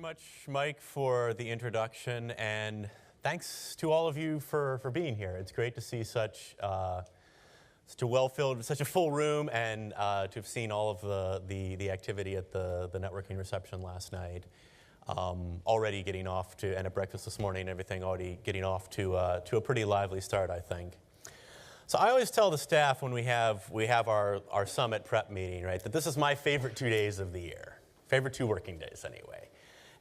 much, Mike, for the introduction, and thanks to all of you for being here. It's great to see such a well-filled, such a full room, and to have seen all of the activity at the networking reception last night. Already getting off to, and at breakfast this morning and everything, already getting off to a pretty lively start, I think. So I always tell the staff when we have our summit prep meeting, right, that this is my favorite 2 days of the year. Favorite 2 working days, anyway.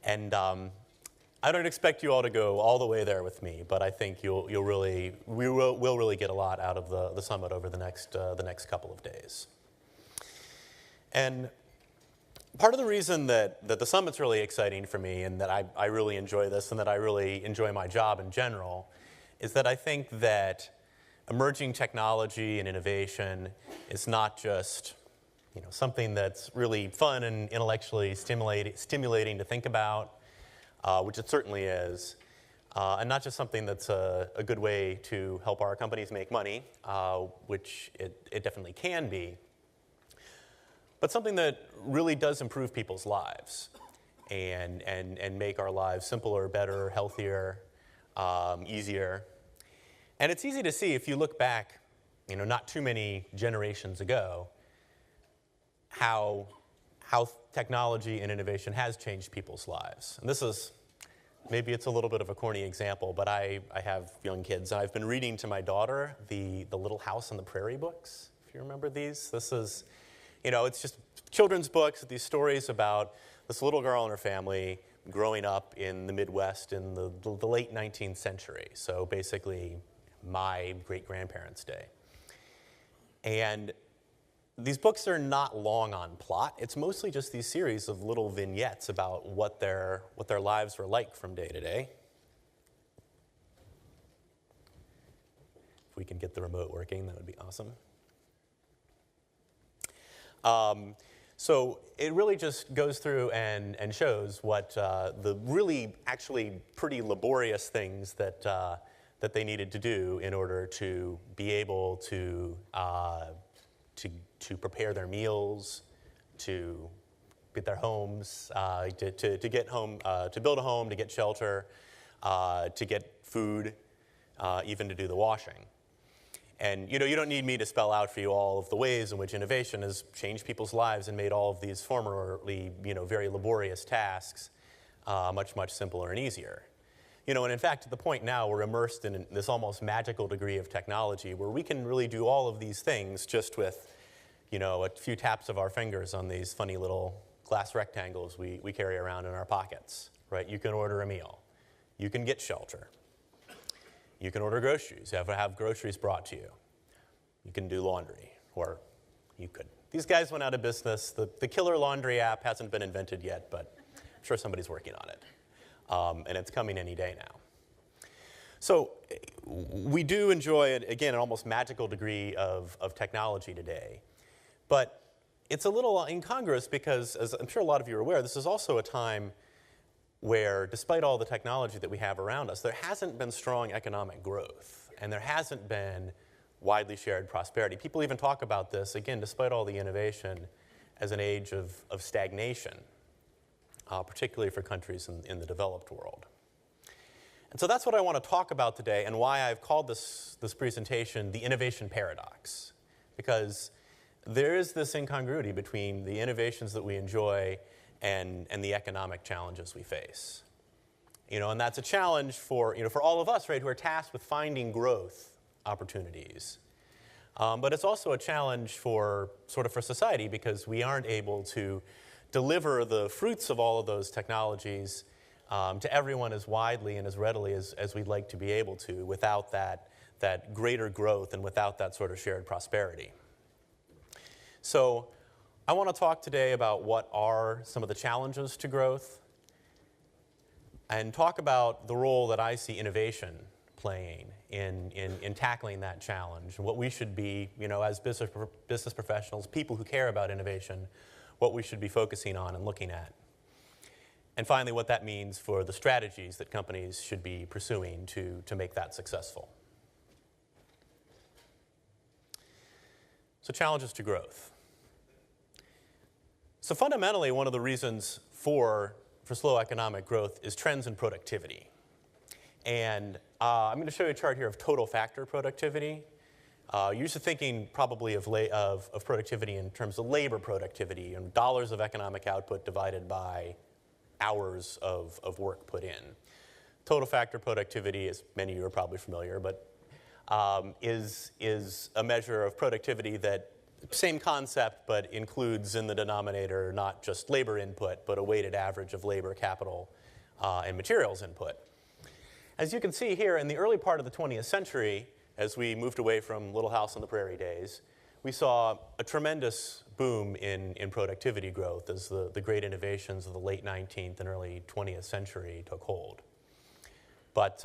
And I don't expect you all to go all the way there with me, but I think we will really get a lot out of the summit over the next couple of days. And part of the reason that the summit's really exciting for me, and that I really enjoy this, and that I really enjoy my job in general, is that I think that emerging technology and innovation is not just something that's really fun and intellectually stimulating to think about, which it certainly is, and not just something that's a good way to help our companies make money, which it definitely can be, but something that really does improve people's lives and make our lives simpler, better, healthier, easier. And it's easy to see if you look back, not too many generations ago, how technology and innovation has changed people's lives. And this is, maybe it's a little bit of a corny example, but I have young kids. I've been reading to my daughter the Little House on the Prairie books, if you remember these. This is, it's just children's books, these stories about this little girl and her family growing up in the Midwest in the late 19th century. So basically my great-grandparents' day. And these books are not long on plot. It's mostly just these series of little vignettes about what their lives were like from day to day. If we can get the remote working, that would be awesome. So it really just goes through and shows what the really actually pretty laborious things that they needed to do in order to be able to prepare their meals, to get their homes, to get home, to build a home, to get shelter, to get food, even to do the washing. And you don't need me to spell out for you all of the ways in which innovation has changed people's lives and made all of these formerly very laborious tasks much, much simpler and easier. And in fact, at the point now, we're immersed in this almost magical degree of technology where we can really do all of these things just with, a few taps of our fingers on these funny little glass rectangles we carry around in our pockets, right? You can order a meal. You can get shelter. You can order groceries. You have groceries brought to you. You can do laundry, or you could. These guys went out of business. The killer laundry app hasn't been invented yet, but I'm sure somebody's working on it. And it's coming any day now. So we do enjoy, again, an almost magical degree of technology today. But it's a little incongruous because, as I'm sure a lot of you are aware, this is also a time where, despite all the technology that we have around us, there hasn't been strong economic growth. And there hasn't been widely shared prosperity. People even talk about this, again, despite all the innovation, as an age of stagnation. Particularly for countries in the developed world. And so that's what I want to talk about today, and why I've called this presentation the innovation paradox. Because there is this incongruity between the innovations that we enjoy and the economic challenges we face. And that's a challenge for all of us, right, who are tasked with finding growth opportunities. But it's also a challenge for society, because we aren't able to deliver the fruits of all of those technologies to everyone as widely and as readily as we'd like to be able to without that greater growth and without that sort of shared prosperity. So I want to talk today about what are some of the challenges to growth and talk about the role that I see innovation playing in tackling that challenge, and what we should be, as business professionals, people who care about innovation, what we should be focusing on and looking at. And finally, what that means for the strategies that companies should be pursuing to make that successful. So challenges to growth. So fundamentally, one of the reasons for for slow economic growth is trends in productivity. And I'm going to show you a chart here of total factor productivity. You're used to thinking probably of productivity in terms of labor productivity and dollars of economic output divided by hours of work put in. Total factor productivity, as many of you are probably familiar, but is a measure of productivity that, same concept, but includes in the denominator not just labor input, but a weighted average of labor, capital, and materials input. As you can see here, in the early part of the 20th century, as we moved away from Little House on the Prairie days, we saw a tremendous boom in productivity growth as the great innovations of the late 19th and early 20th century took hold. But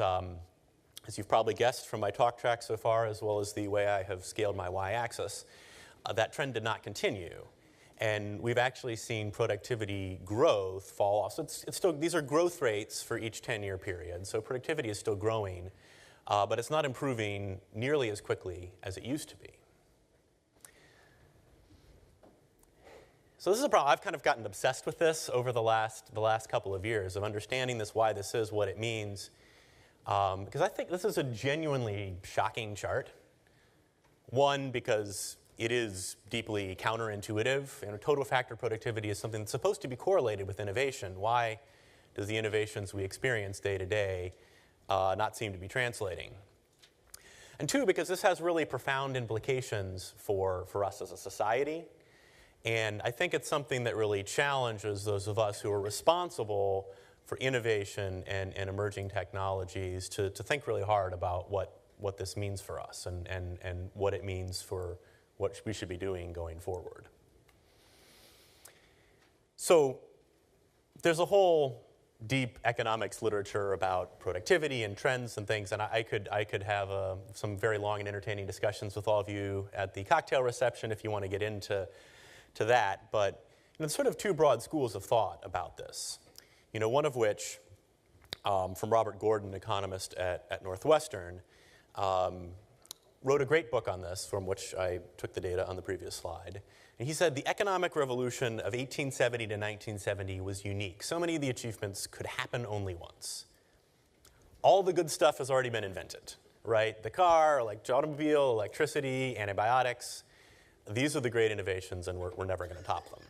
as you've probably guessed from my talk track so far, as well as the way I have scaled my y-axis, that trend did not continue. And we've actually seen productivity growth fall off. So it's still, these are growth rates for each 10-year period. So productivity is still growing, but it's not improving nearly as quickly as it used to be. So this is a problem. I've kind of gotten obsessed with this over the last couple of years of understanding this, why this is, what it means. Because I think this is a genuinely shocking chart. One, because it is deeply counterintuitive. Total factor productivity is something that's supposed to be correlated with innovation. Why does the innovations we experience day to day not seem to be translating? And two, because this has really profound implications for us as a society. And I think it's something that really challenges those of us who are responsible for innovation and emerging technologies to think really hard about what this means for us and what it means for what we should be doing going forward. So there's a whole deep economics literature about productivity and trends and things, and I could have some very long and entertaining discussions with all of you at the cocktail reception if you want to get into that. But there's sort of two broad schools of thought about this. One of which, from Robert Gordon, economist at Northwestern, wrote a great book on this, from which I took the data on the previous slide. And he said the economic revolution of 1870 to 1970 was unique. So many of the achievements could happen only once. All the good stuff has already been invented, right? The car, automobile, electricity, antibiotics. These are the great innovations, and we're never going to top them.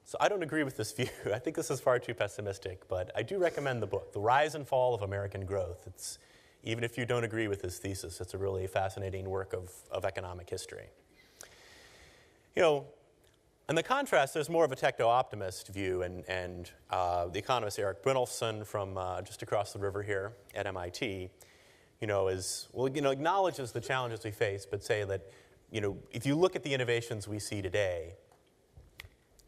So I don't agree with this view. I think this is far too pessimistic, but I do recommend the book, The Rise and Fall of American Growth. Even if you don't agree with his thesis, it's a really fascinating work of economic history. In the contrast, there's more of a techno-optimist view, and the economist Eric Brynjolfsson from just across the river here at MIT, acknowledges the challenges we face, but say that, if you look at the innovations we see today,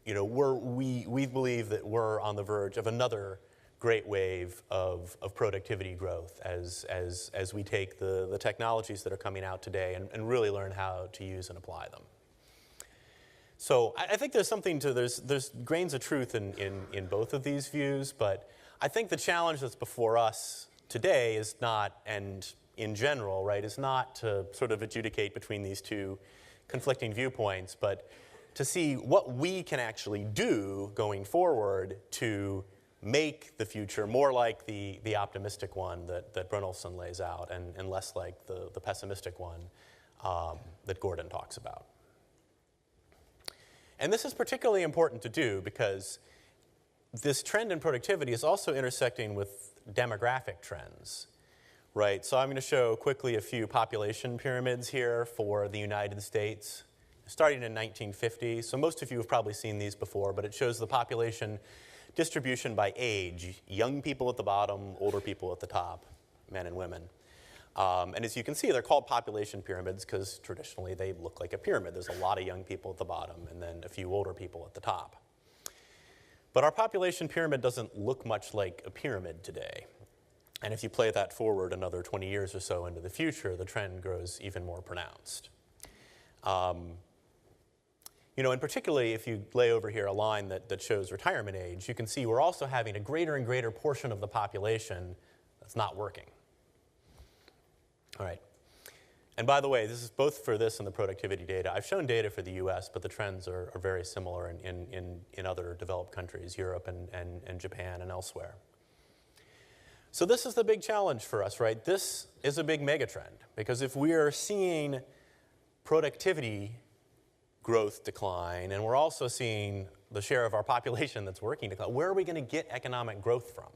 we believe that we're on the verge of another great wave of productivity growth as we take the technologies that are coming out today and really learn how to use and apply them. So I think there's grains of truth in both of these views, but I think the challenge that's before us today is not, and in general, right, is not to sort of adjudicate between these two conflicting viewpoints, but to see what we can actually do going forward to make the future more like the optimistic one that Brynjolfsson lays out and less like the pessimistic one that Gordon talks about. And this is particularly important to do because this trend in productivity is also intersecting with demographic trends, right? So I'm going to show quickly a few population pyramids here for the United States, starting in 1950. So most of you have probably seen these before, but it shows the population distribution by age, young people at the bottom, older people at the top, men and women. And as you can see, they're called population pyramids because traditionally they look like a pyramid. There's a lot of young people at the bottom and then a few older people at the top. But our population pyramid doesn't look much like a pyramid today. And if you play that forward another 20 years or so into the future, the trend grows even more pronounced. And particularly if you lay over here a line that shows retirement age, you can see we're also having a greater and greater portion of the population that's not working. All right. And by the way, this is both for this and the productivity data. I've shown data for the US, but the trends are very similar in other developed countries, Europe and Japan and elsewhere. So this is the big challenge for us, right? This is a big megatrend, because if we are seeing productivity growth decline, and we're also seeing the share of our population that's working decline, where are we going to get economic growth from?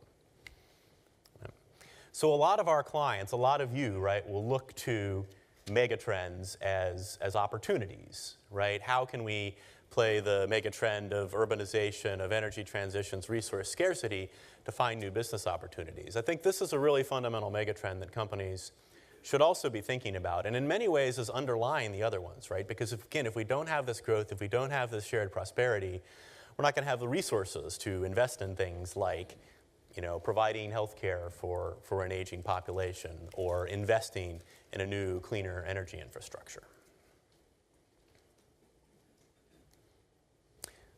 So a lot of our clients, a lot of you, right, will look to megatrends as opportunities, right? How can we play the megatrend of urbanization, of energy transitions, resource scarcity to find new business opportunities? I think this is a really fundamental megatrend that companies should also be thinking about, and in many ways is underlying the other ones, right? Because if we don't have this growth, if we don't have this shared prosperity, we're not going to have the resources to invest in things like, providing health care for an aging population, or investing in a new, cleaner energy infrastructure.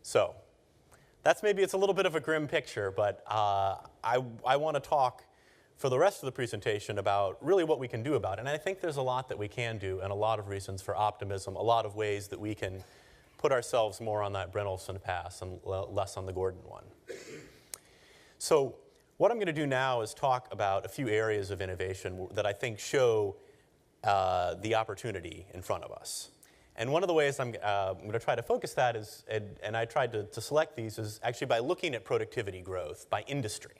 So it's a little bit of a grim picture, but I want to talk for the rest of the presentation about really what we can do about it. And I think there's a lot that we can do, and a lot of reasons for optimism, a lot of ways that we can put ourselves more on that Brynolfson path and less on the Gordon one. So what I'm going to do now is talk about a few areas of innovation that I think show the opportunity in front of us. And one of the ways I'm going to try to focus that is, and I tried to select these, is actually by looking at productivity growth by industry.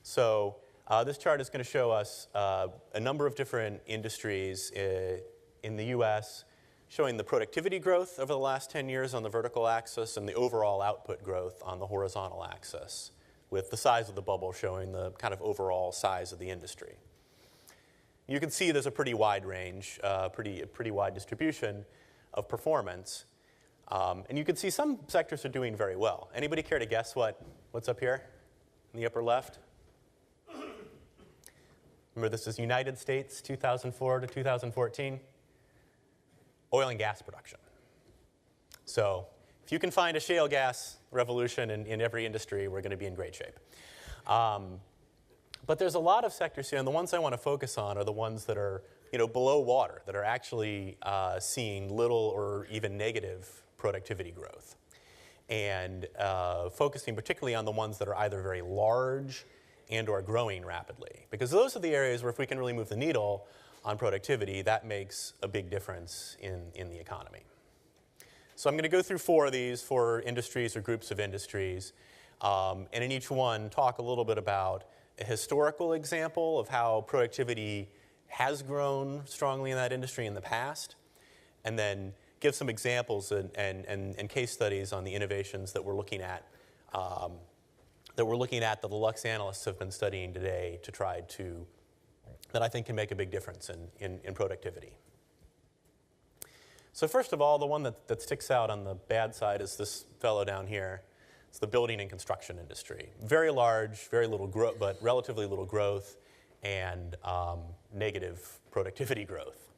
So this chart is going to show us a number of different industries in the US, showing the productivity growth over the last 10 years on the vertical axis and the overall output growth on the horizontal axis, with the size of the bubble showing the kind of overall size of the industry. You can see there's a pretty wide range, pretty wide distribution of performance. And you can see some sectors are doing very well. Anybody care to guess what's up here in the upper left? Remember, this is United States, 2004 to 2014. Oil and gas production. So if you can find a shale gas revolution in every industry, we're going to be in great shape. But there's a lot of sectors here, and the ones I want to focus on are the ones that are below water, that are actually seeing little or even negative productivity growth. And focusing particularly on the ones that are either very large and or growing rapidly. Because those are the areas where if we can really move the needle on productivity, that makes a big difference in the economy. So I'm going to go through 4 of these, 4 industries or groups of industries, and in each one talk a little bit about a historical example of how productivity has grown strongly in that industry in the past, and then give some examples and case studies on the innovations that we're looking at, that the Lux analysts have been studying today to try to, that I think can make a big difference in productivity. So first of all, the one that sticks out on the bad side is this fellow down here. It's the building and construction industry. Very large, very little growth, but relatively little growth, and negative productivity growth.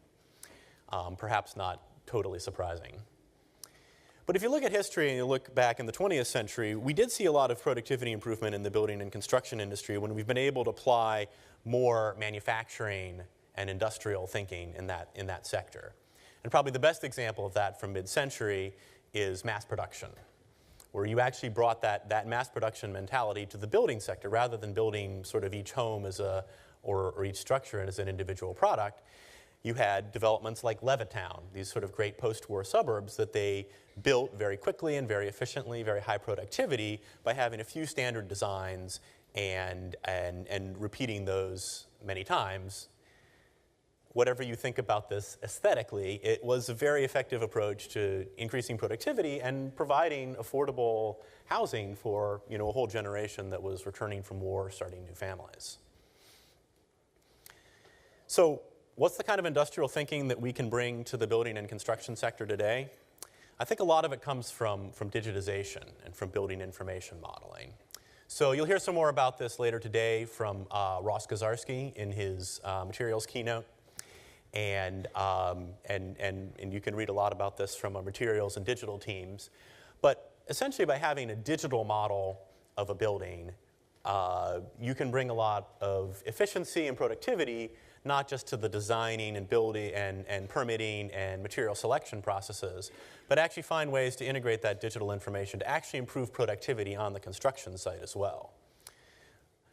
Perhaps not totally surprising. But if you look at history and you look back in the 20th century, we did see a lot of productivity improvement in the building and construction industry when we've been able to apply more manufacturing and industrial thinking in that sector. And probably the best example of that from mid-century is mass production, where you actually brought that mass production mentality to the building sector rather than building sort of each home as or each structure as an individual product. You had developments like Levittown, these sort of great post-war suburbs that they built very quickly and very efficiently, very high productivity, by having a few standard designs and repeating those many times. Whatever you think about this aesthetically, it was a very effective approach to increasing productivity and providing affordable housing for a whole generation that was returning from war, starting new families. So what's the kind of industrial thinking that we can bring to the building and construction sector today? I think a lot of it comes from digitization and from building information modeling. So you'll hear some more about this later today from Ross Gazarski in his materials keynote. And you can read a lot about this from our materials and digital teams. But essentially by having a digital model of a building, you can bring a lot of efficiency and productivity, not just to the designing and building and permitting and material selection processes, but actually find ways to integrate that digital information to actually improve productivity on the construction site as well.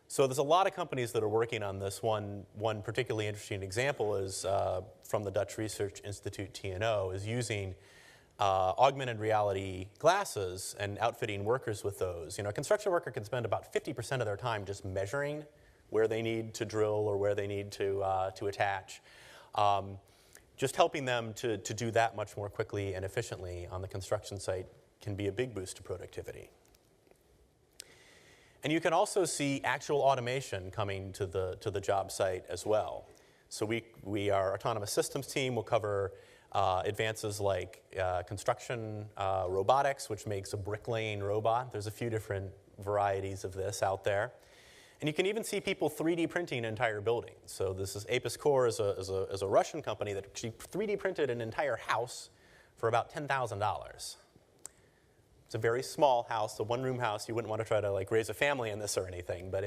So there's a lot of companies that are working on this. One particularly interesting example is from the Dutch Research Institute, TNO, is using augmented reality glasses and outfitting workers with those. You know, a construction worker can spend about 50% of their time just measuring where they need to drill or where they need to attach. Just helping them to do that much more quickly and efficiently on the construction site can be a big boost to productivity. And you can also see actual automation coming to the job site as well. So our autonomous systems team will cover advances like construction robotics, which makes a bricklaying robot. There's a few different varieties of this out there. And you can even see people 3D printing entire buildings. So this is Apis Core is a Russian company that actually 3D printed an entire house for about $10,000. It's a very small house, a one-room house. You wouldn't want to try to like raise a family in this or anything, but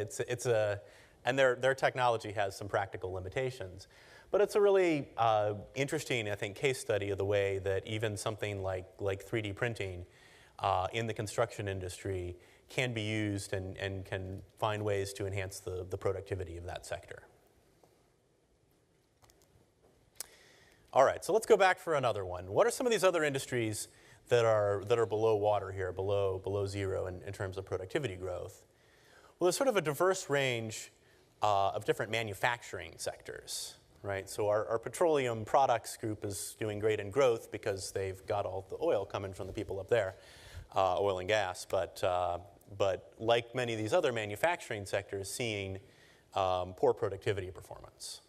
and their technology has some practical limitations. But it's a really interesting, I think, case study of the way that even something like 3D printing in the construction industry can be used and can find ways to enhance the productivity of that sector. All right, so let's go back for another one. What are some of these other industries that are below water here, below zero in terms of productivity growth? Well, there's sort of a diverse range of different manufacturing sectors, right? So our petroleum products group is doing great in growth because they've got all the oil coming from the people up there, oil and gas. But like many of these other manufacturing sectors, seeing poor productivity performance.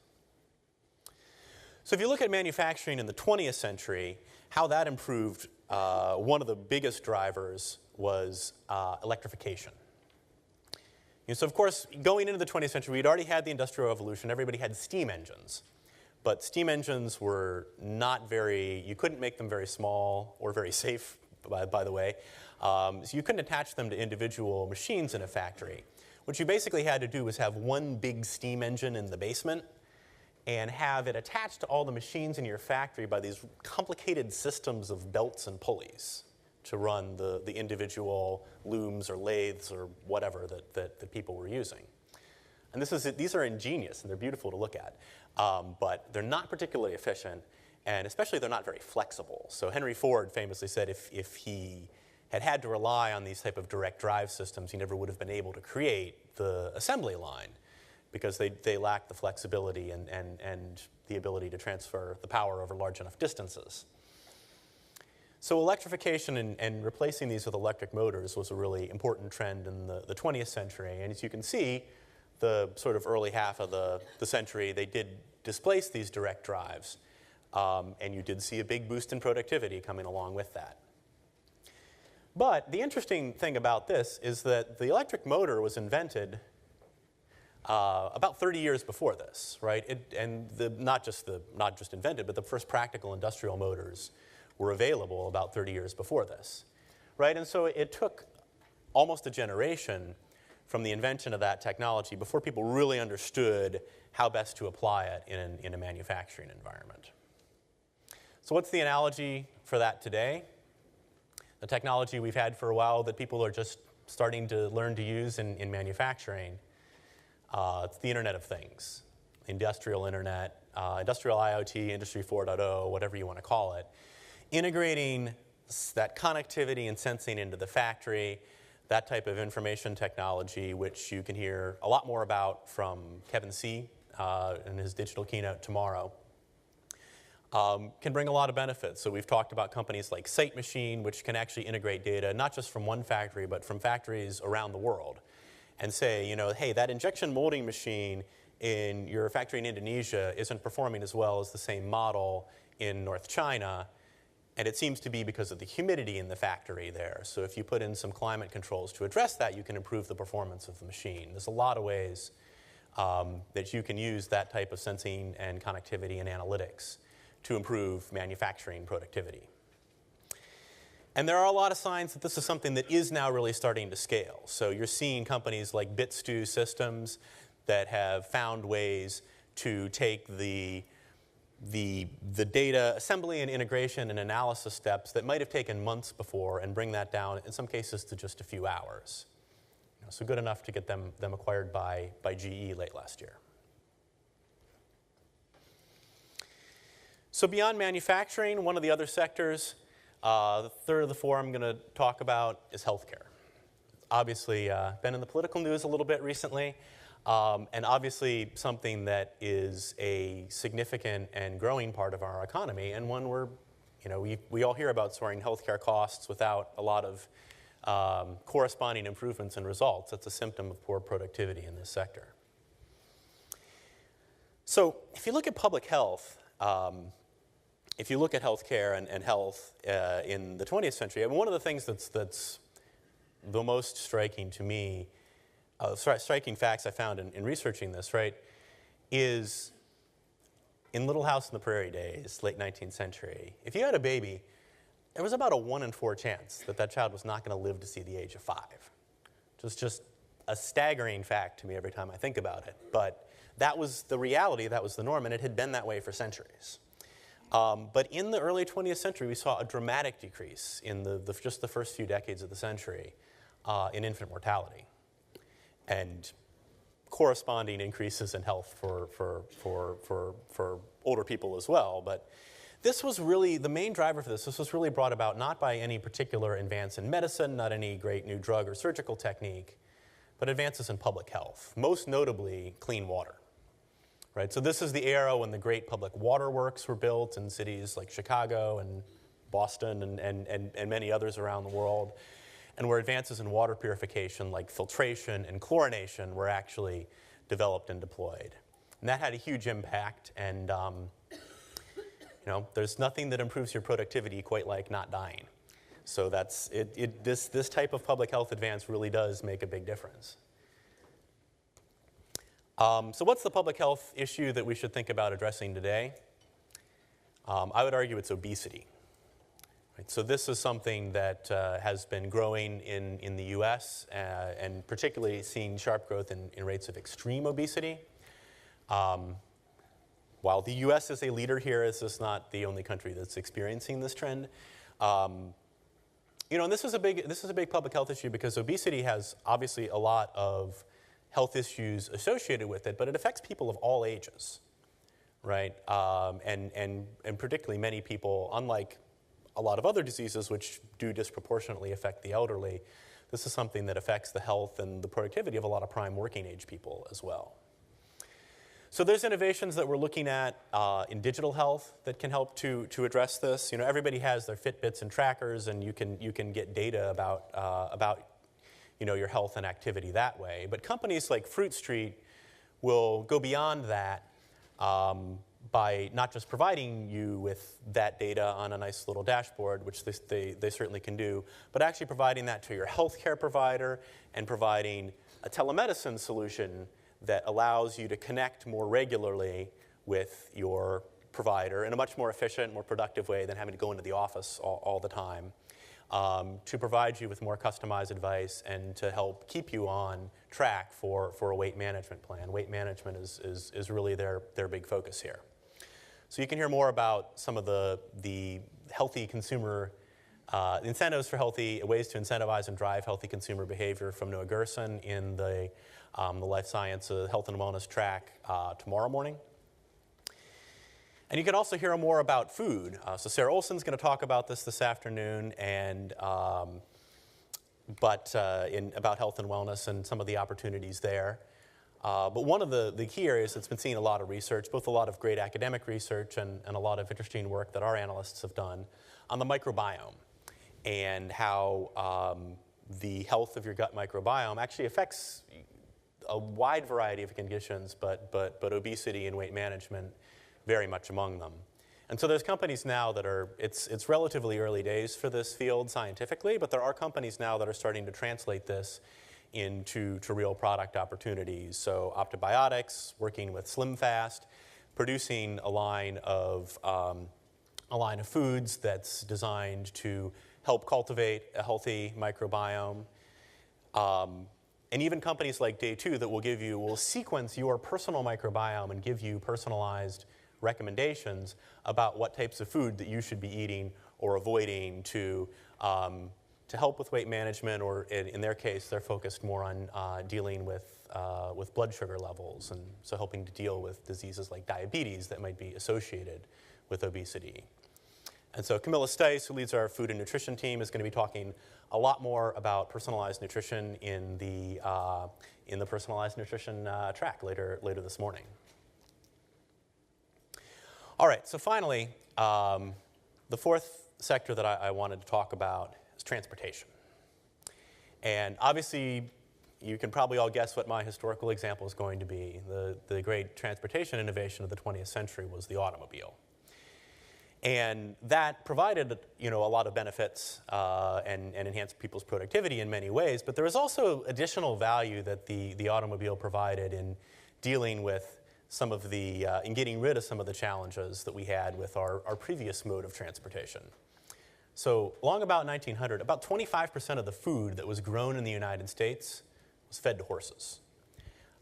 So if you look at manufacturing in the 20th century, how that improved, one of the biggest drivers was electrification. So of course, going into the 20th century, we'd already had the Industrial Revolution. Everybody had steam engines. But steam engines were not you couldn't make them very small or very safe, by the way. So you couldn't attach them to individual machines in a factory. What you basically had to do was have one big steam engine in the basement and have it attached to all the machines in your factory by these complicated systems of belts and pulleys to run the individual looms or lathes or whatever that people were using. And these are ingenious and they're beautiful to look at, but they're not particularly efficient, and especially they're not very flexible. So Henry Ford famously said if he had to rely on these type of direct drive systems, he never would have been able to create the assembly line because they lack the flexibility and the ability to transfer the power over large enough distances. So electrification and replacing these with electric motors was a really important trend in the 20th century. And as you can see, the sort of early half of the century, they did displace these direct drives. And you did see a big boost in productivity coming along with that. But the interesting thing about this is that the electric motor was invented about 30 years before this, right? Not just invented, but the first practical industrial motors were available about 30 years before this, right? And so it took almost a generation from the invention of that technology before people really understood how best to apply it in a manufacturing environment. So what's the analogy for that today? The technology we've had for a while that people are just starting to learn to use in manufacturing. It's the Internet of Things, industrial internet, industrial IoT, Industry 4.0, whatever you want to call it. Integrating that connectivity and sensing into the factory, that type of information technology, which you can hear a lot more about from Kevin C. In his digital keynote tomorrow, can bring a lot of benefits. So we've talked about companies like Sight Machine, which can actually integrate data, not just from one factory, but from factories around the world, and say, hey, that injection molding machine in your factory in Indonesia isn't performing as well as the same model in North China. And it seems to be because of the humidity in the factory there. So if you put in some climate controls to address that, you can improve the performance of the machine. There's a lot of ways that you can use that type of sensing and connectivity and analytics to improve manufacturing productivity. And there are a lot of signs that this is something that is now really starting to scale. So you're seeing companies like BitStew Systems that have found ways to take the data assembly and integration and analysis steps that might have taken months before and bring that down, in some cases, to just a few hours. So good enough to get them acquired by GE late last year. So beyond manufacturing, one of the other sectors, the third of the four I'm going to talk about is healthcare. Obviously, been in the political news a little bit recently, and obviously something that is a significant and growing part of our economy, and one where we all hear about soaring healthcare costs without a lot of corresponding improvements and results. That's a symptom of poor productivity in this sector. So if you look at public health, if you look at healthcare and health in the 20th century, one of the things that's the most striking to me, striking facts I found in researching this, right, is in Little House on the Prairie days, late 19th century, if you had a baby, there was about a 1 in 4 chance that that child was not going to live to see the age of 5. Just a staggering fact to me every time I think about it. But that was the reality, that was the norm, and it had been that way for centuries. But in the early 20th century, we saw a dramatic decrease in just the first few decades of the century in infant mortality, and corresponding increases in health for older people as well. But this was really the main driver for this. This was really brought about not by any particular advance in medicine, not any great new drug or surgical technique, but advances in public health, most notably clean water. Right? So this is the era when the great public water works were built in cities like Chicago and Boston and many others around the world, and where advances in water purification like filtration and chlorination were actually developed and deployed. And that had a huge impact, and there's nothing that improves your productivity quite like not dying. So that's this type of public health advance really does make a big difference. So what's the public health issue that we should think about addressing today? I would argue it's obesity. Right? So this is something that has been growing in the US and particularly seeing sharp growth in rates of extreme obesity. While the US is a leader here, this is not the only country that's experiencing this trend. And this is a big public health issue because obesity has obviously a lot of health issues associated with it, but it affects people of all ages, right? And particularly many people, unlike a lot of other diseases which do disproportionately affect the elderly, this is something that affects the health and the productivity of a lot of prime working age people as well. So there's innovations that we're looking at in digital health that can help to address this. Everybody has their Fitbits and trackers, and you can get data about your health and activity that way. But companies like Fruit Street will go beyond that by not just providing you with that data on a nice little dashboard, which they certainly can do, but actually providing that to your healthcare provider and providing a telemedicine solution that allows you to connect more regularly with your provider in a much more efficient, more productive way than having to go into the office all the time, to provide you with more customized advice and to help keep you on track for a weight management plan. Weight management is really their big focus here. So you can hear more about some of the healthy consumer incentives for healthy ways to incentivize and drive healthy consumer behavior from Noah Gerson in the Life Science Health and Wellness track tomorrow morning. And you can also hear more about food. So Sarah Olson's going to talk about this afternoon, and about health and wellness and some of the opportunities there. But one of the key areas that's been seeing a lot of research, both a lot of great academic research and a lot of interesting work that our analysts have done on the microbiome and how the health of your gut microbiome actually affects a wide variety of conditions, but obesity and weight management very much among them. And so there's companies now that it's relatively early days for this field scientifically, but there are companies now that are starting to translate this into real product opportunities. So Optibiotics, working with SlimFast, producing a line of foods that's designed to help cultivate a healthy microbiome. And even companies like Day 2 that will sequence your personal microbiome and give you personalized recommendations about what types of food that you should be eating or avoiding to help with weight management, or in their case, they're focused more on dealing with blood sugar levels, and so helping to deal with diseases like diabetes that might be associated with obesity. And so Camilla Stice, who leads our food and nutrition team, is going to be talking a lot more about personalized nutrition in the personalized nutrition track later this morning. All right, so finally, the fourth sector that I wanted to talk about is transportation. And obviously, you can probably all guess what my historical example is going to be. The great transportation innovation of the 20th century was the automobile. And that provided, a lot of benefits and enhanced people's productivity in many ways. But there was also additional value that the automobile provided in dealing with some of in getting rid of some of the challenges that we had with our previous mode of transportation. So along about 1900, about 25% of the food that was grown in the United States was fed to horses.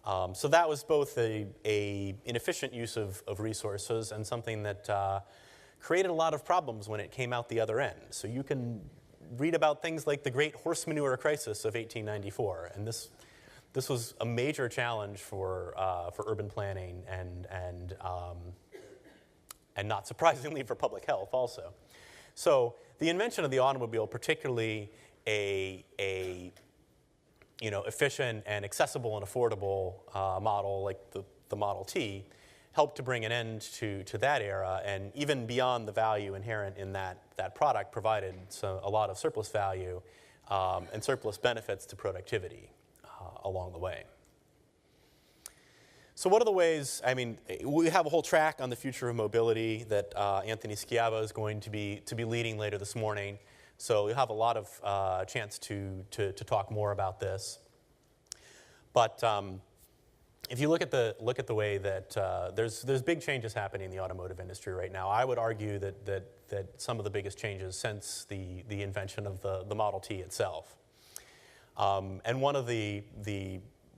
So that was both an inefficient use of resources and something that created a lot of problems when it came out the other end. So you can read about things like the Great Horse Manure Crisis of 1894, and this was a major challenge for urban planning and not surprisingly for public health also. So the invention of the automobile, particularly a efficient and accessible and affordable model like the Model T, helped to bring an end to that era, and even beyond the value inherent in that product, provided a lot of surplus value and surplus benefits to productivity along the way. So what are the ways? We have a whole track on the future of mobility that Anthony Schiavo is going to be leading later this morning. So you'll have a lot of chance to talk more about this. But if you look at the way that there's big changes happening in the automotive industry right now, I would argue that some of the biggest changes since the invention of the Model T itself. And one of the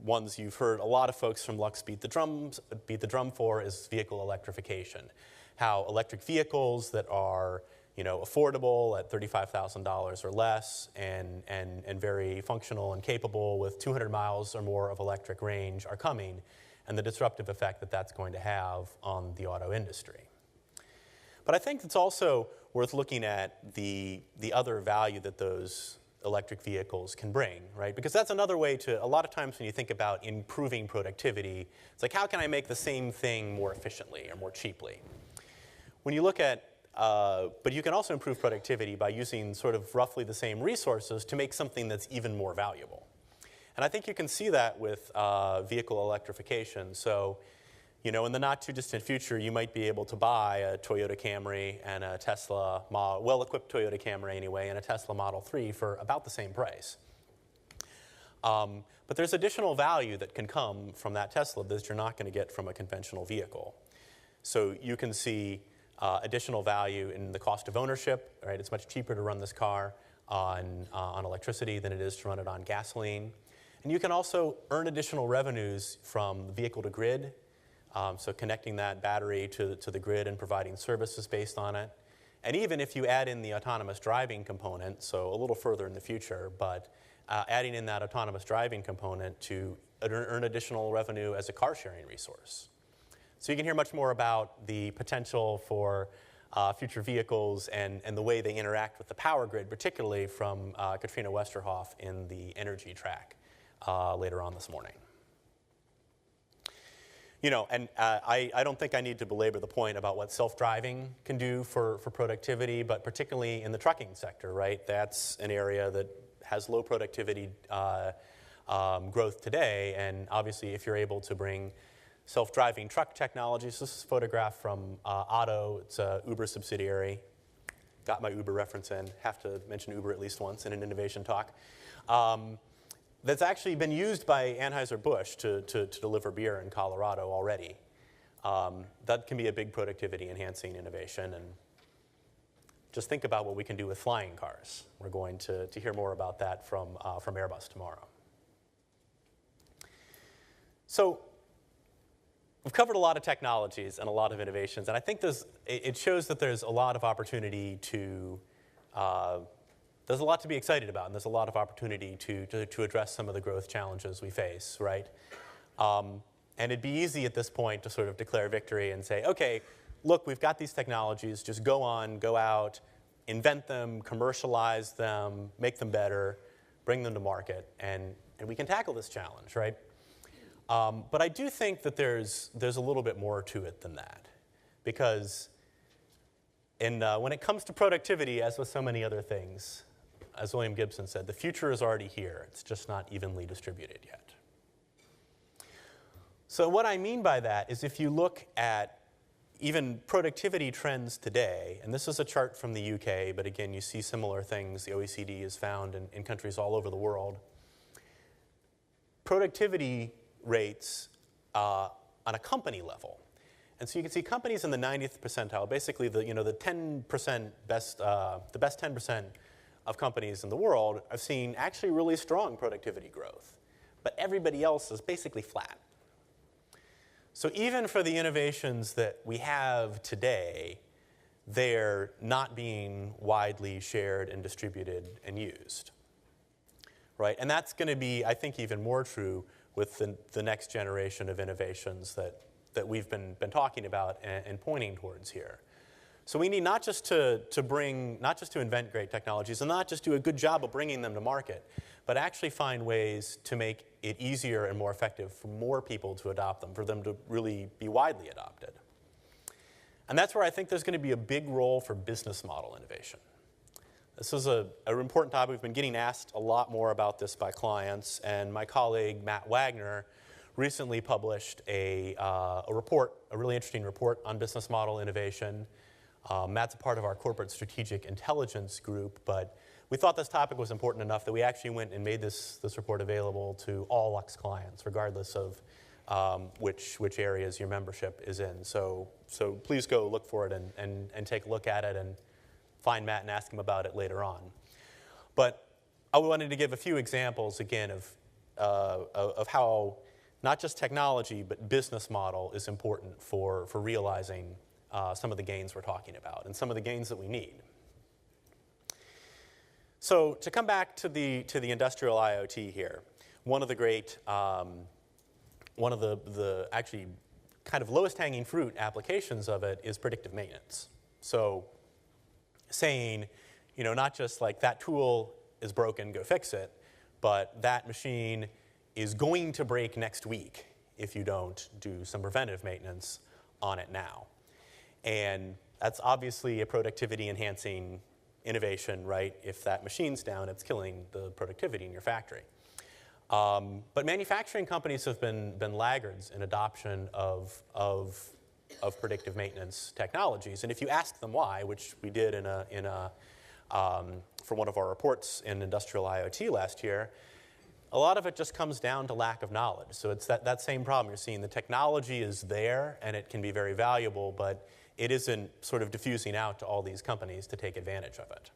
ones you've heard a lot of folks from Lux beat the drum for is vehicle electrification. How electric vehicles that are affordable at $35,000 or less and very functional and capable with 200 miles or more of electric range are coming, and the disruptive effect that that's going to have on the auto industry. But I think it's also worth looking at the other value that those electric vehicles can bring, right? Because that's another way a lot of times when you think about improving productivity, it's like, how can I make the same thing more efficiently or more cheaply? When you look at but you can also improve productivity by using sort of roughly the same resources to make something that's even more valuable. And I think you can see that with vehicle electrification. So, in the not too distant future, you might be able to buy a Toyota Camry and a Tesla, well-equipped Toyota Camry anyway, and a Tesla Model 3 for about the same price. But there's additional value that can come from that Tesla that you're not going to get from a conventional vehicle. So you can see additional value in the cost of ownership, right? It's much cheaper to run this car on electricity than it is to run it on gasoline. And you can also earn additional revenues from the vehicle to grid, so connecting that battery to the grid and providing services based on it. And even if you add in the autonomous driving component, so a little further in the future, but adding in that autonomous driving component to earn additional revenue as a car sharing resource. So you can hear much more about the potential for future vehicles and the way they interact with the power grid, particularly from Katrina Westerhoff in the energy track later on this morning. I don't think I need to belabor the point about what self-driving can do for productivity, but particularly in the trucking sector, right? That's an area that has low productivity growth today, and obviously if you're able to bring self-driving truck technologies. This is a photograph from Otto. It's an Uber subsidiary. Got my Uber reference in. Have to mention Uber at least once in an innovation talk. That's actually been used by Anheuser-Busch to deliver beer in Colorado already. That can be a big productivity-enhancing innovation. And Just think about what we can do with flying cars. We're going to hear more about that from Airbus tomorrow. So we've covered a lot of technologies and a lot of innovations, and I think it shows that there's a lot of opportunity to, there's a lot to be excited about, and there's a lot of opportunity to address some of the growth challenges we face, right? And it'd be easy at this point to sort of declare victory and say, okay, look, we've got these technologies, just go out, invent them, commercialize them, make them better, bring them to market, and we can tackle this challenge, right? But I do think that there's a little bit more to it than that, because when it comes to productivity, as with so many other things, as William Gibson said, the future is already here. It's just not evenly distributed yet. So what I mean by that is if you look at even productivity trends today, and this is a chart from the UK, but again, you see similar things the OECD has found in countries all over the world. Productivity rates on a company level. And so you can see companies in the 90th percentile, basically the 10% best, the best 10% of companies in the world have seen actually really strong productivity growth. But everybody else is basically flat. So even for the innovations that we have today, they're not being widely shared and distributed and used, right? And that's going to be, I think, even more true with the next generation of innovations that we've been talking about and pointing towards here. So we need not just to invent great technologies and not just do a good job of bringing them to market, but actually find ways to make it easier and more effective for more people to adopt them, for them to really be widely adopted. And that's where I think there's going to be a big role for business model innovation. This is an important topic. We've been getting asked a lot more about this by clients, and my colleague Matt Wagner recently published a report, a really interesting report on business model innovation. Matt's a part of our corporate strategic intelligence group, but we thought this topic was important enough that we actually went and made this report available to all Lux clients, regardless of which areas your membership is in. So please go look for it and take a look at it and find Matt and ask him about it later on. But I wanted to give a few examples, again, of how not just technology, but business model is important for realizing some of the gains we're talking about and some of the gains that we need. So to come back to the industrial IoT here, one of the great, one of the actually kind of lowest hanging fruit applications of it is predictive maintenance. So saying, not just like that tool is broken, go fix it, but that machine is going to break next week if you don't do some preventive maintenance on it now. And that's obviously a productivity enhancing innovation, right? If that machine's down, it's killing the productivity in your factory. But manufacturing companies have been laggards in adoption of predictive maintenance technologies. And if you ask them why, which we did for one of our reports in Industrial IoT last year, a lot of it just comes down to lack of knowledge. So it's that same problem. You're seeing the technology is there, and it can be very valuable, but it isn't sort of diffusing out to all these companies to take advantage of it.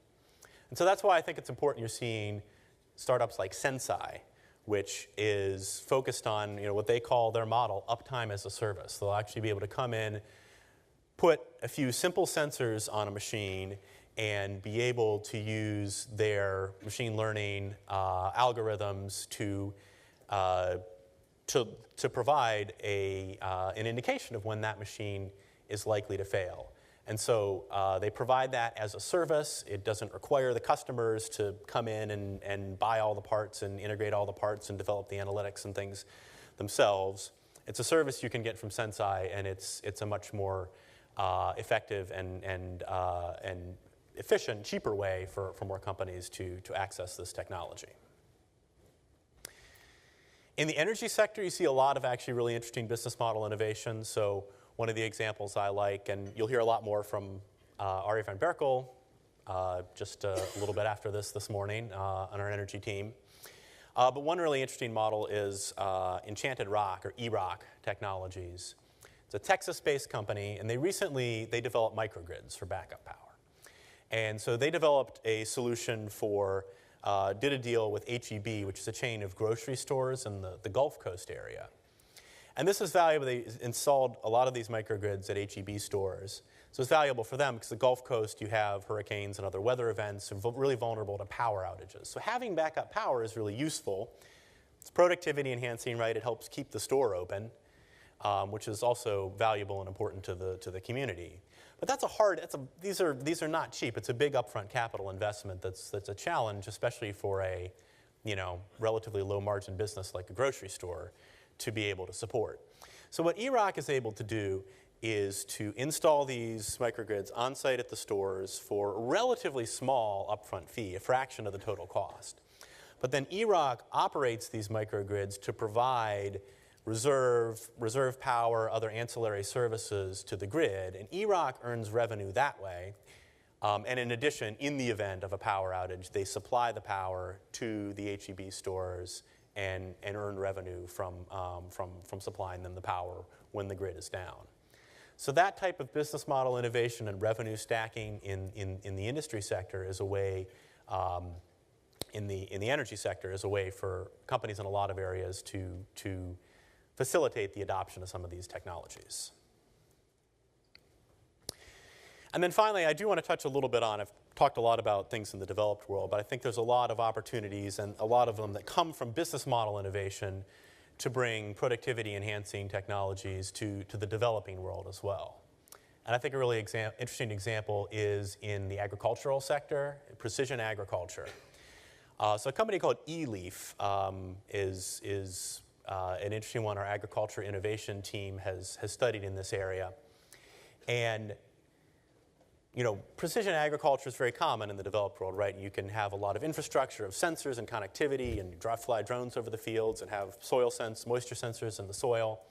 And so that's why I think it's important you're seeing startups like Sensei, which is focused on what they call their model, uptime as a service. They'll actually be able to come in, put a few simple sensors on a machine, and be able to use their machine learning algorithms to provide an indication of when that machine is likely to fail. And so they provide that as a service. It doesn't require the customers to come in and buy all the parts and integrate all the parts and develop the analytics and things themselves. It's a service you can get from Sensei, and it's a much more effective and efficient, cheaper way for more companies to access this technology. In the energy sector, you see a lot of actually really interesting business model innovations. So one of the examples I like, and you'll hear a lot more from Ari van Berkel just a little bit after this morning on our energy team. But one really interesting model is Enchanted Rock, or E-Rock Technologies. It's a Texas-based company, and they developed microgrids for backup power. And so they developed a solution for, did a deal with HEB, which is a chain of grocery stores in the Gulf Coast area. And this is valuable. They installed a lot of these microgrids at HEB stores. So it's valuable for them because the Gulf Coast, you have hurricanes and other weather events, are really vulnerable to power outages. So having backup power is really useful. It's productivity enhancing, right? It helps keep the store open, which is also valuable and important to the community. But these are not cheap. It's a big upfront capital investment that's a challenge, especially for a relatively low margin business like a grocery store to be able to support. So what EROC is able to do is to install these microgrids on site at the stores for a relatively small upfront fee, a fraction of the total cost. But then EROC operates these microgrids to provide reserve power, other ancillary services to the grid, and EROC earns revenue that way. And in addition, in the event of a power outage, they supply the power to the HEB stores and earn revenue from supplying them the power when the grid is down. So that type of business model innovation and revenue stacking in the industry sector is a way, in the energy sector is a way for companies in a lot of areas to facilitate the adoption of some of these technologies. And then finally, I do want to touch a little bit on, I've talked a lot about things in the developed world, but I think there's a lot of opportunities, and a lot of them that come from business model innovation to bring productivity enhancing technologies to the developing world as well. And I think a really interesting example is in the agricultural sector, precision agriculture. So a company called eLeaf is an interesting one. Our agriculture innovation team has studied in this area. And precision agriculture is very common in the developed world, right? You can have a lot of infrastructure of sensors and connectivity and fly drones over the fields and have moisture sensors in the soil.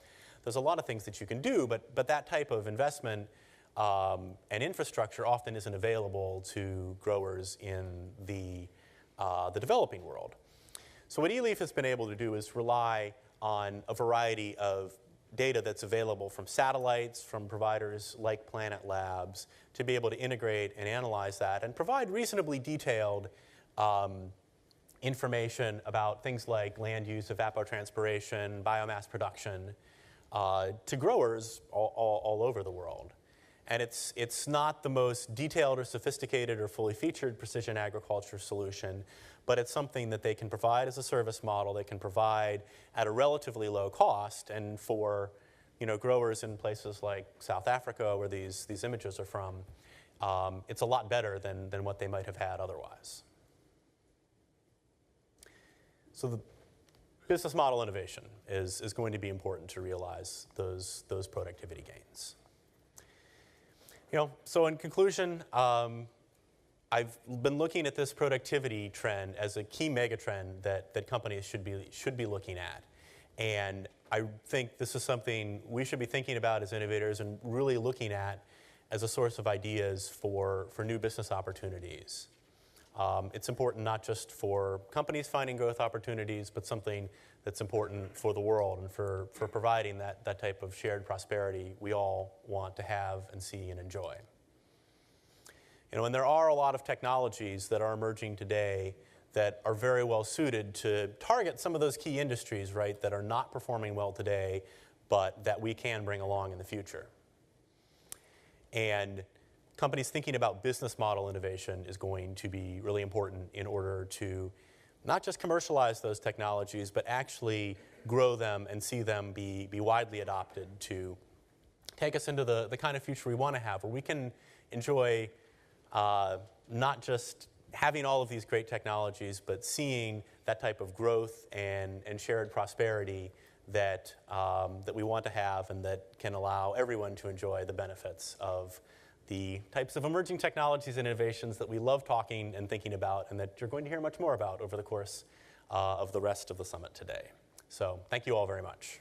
There's a lot of things that you can do, but that type of investment and infrastructure often isn't available to growers in the developing world. So what eLeaf has been able to do is rely on a variety of data that's available from satellites, from providers like Planet Labs, to be able to integrate and analyze that and provide reasonably detailed information about things like land use, evapotranspiration, biomass production to growers all over the world. And it's not the most detailed or sophisticated or fully featured precision agriculture solution, but it's something that they can provide as a service model. They can provide at a relatively low cost, and for growers in places like South Africa, where these images are from, it's a lot better than what they might have had otherwise. So the business model innovation is going to be important to realize those productivity gains. So in conclusion, I've been looking at this productivity trend as a key megatrend that companies should be looking at. And I think this is something we should be thinking about as innovators and really looking at as a source of ideas for new business opportunities. It's important not just for companies finding growth opportunities, but something that's important for the world and for providing that type of shared prosperity we all want to have and see and enjoy. And there are a lot of technologies that are emerging today that are very well suited to target some of those key industries, right, that are not performing well today, but that we can bring along in the future. And companies thinking about business model innovation is going to be really important in order to not just commercialize those technologies, but actually grow them and see them be widely adopted to take us into the kind of future we want to have, where we can enjoy not just having all of these great technologies, but seeing that type of growth and shared prosperity that we want to have, and that can allow everyone to enjoy the benefits of the types of emerging technologies and innovations that we love talking and thinking about, and that you're going to hear much more about over the course of the rest of the summit today. So thank you all very much.